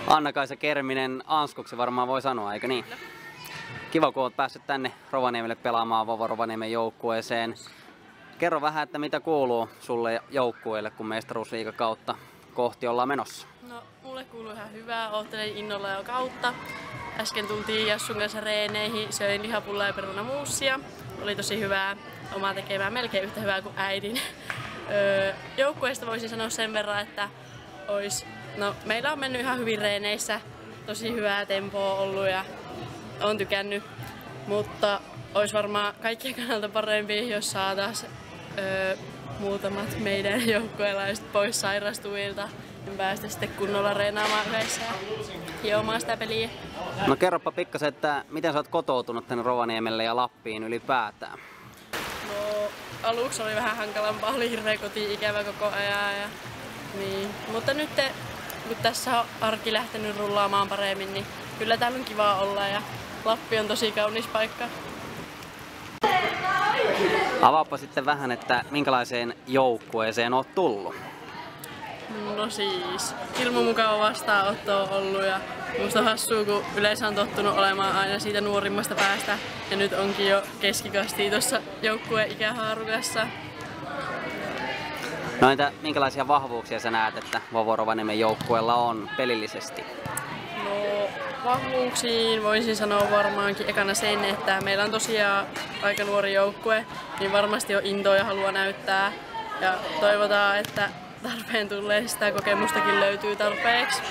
Anna-Kaisa Kerminen Anskuksi varmaan voi sanoa, eikö niin? Kiva, kun olet päässyt tänne Rovaniemelle pelaamaan Vovo Rovaniemen joukkueeseen. Kerro vähän, että mitä kuuluu sulle joukkueelle, kun mestaruusliigakautta kohti ollaan menossa? No, mulle kuuluu ihan hyvää. Oottelen innolla jo kautta. Äsken tultiin Jassun kanssa reeneihin, söin lihapullaa ja perunamuussia. Oli tosi hyvää, omaa tekemään, melkein yhtä hyvää kuin äidin. Joukkueesta voisin sanoa sen verran, että meillä on mennyt ihan hyvin reeneissä. Tosi hyvää tempoa ollut ja on tykännyt. Mutta olisi varmaan kaikkien kannalta parempi, jos saataisiin muutamat meidän joukkueelaiset pois sairastuvilta. Niin päästä sitten kunnolla reenaamaan yhdessä ja hiomaan sitä peliä. No kerropa pikkasen, että miten sä oot kotoutunut tänne Rovaniemelle ja Lappiin ylipäätään? No aluksi oli vähän hankalampaa, oli hirveä koti-ikävä koko ajan. Mutta nyt kun tässä on arki lähtenyt rullaamaan paremmin, niin kyllä täällä on kiva olla ja Lappi on tosi kaunis paikka. Avaappa sitten vähän, että minkälaiseen joukkueeseen oot tullut? No siis, ilman mukava vastaanotto on ollut ja musta on hassua, kun yleensä on tottunut olemaan aina siitä nuorimmasta päästä ja nyt onkin jo keskikastia tuossa joukkueen ikähaarukassa. No entä minkälaisia vahvuuksia sä näet, että Vovo Rovaniemen joukkueella on pelillisesti? No vahvuuksiin voisin sanoa varmaankin ekana sen, että meillä on tosiaan aika nuori joukkue, niin varmasti on intoa ja halua näyttää ja toivotaan, että tarpeen tulleen sitä kokemustakin löytyy tarpeeksi.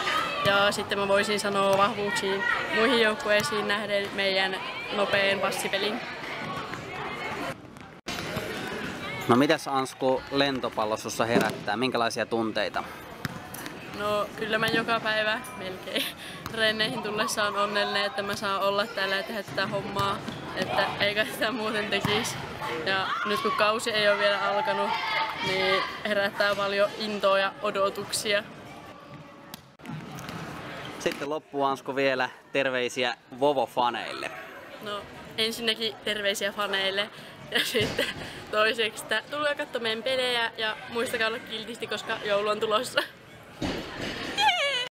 Ja sitten mä voisin sanoa vahvuuksiin muihin joukkueisiin nähden meidän nopean passipelin. No mitäs Ansku lentopallo sussa herättää? Minkälaisia tunteita? No kyllä mä joka päivä melkein treeneihin tullessa on onnellinen, että mä saan olla täällä ja tehdä tätä hommaa, että eikä sitä muuten tekisi. Ja nyt kun kausi ei ole vielä alkanut, niin herättää paljon intoa ja odotuksia. Sitten loppuun Ansku vielä terveisiä Vovo-faneille. No ensinnäkin terveisiä faneille ja sitten toiseksi, että tulkaa katsomaan meidän pelejä ja muistakaa olla kiltisti, koska joulu on tulossa.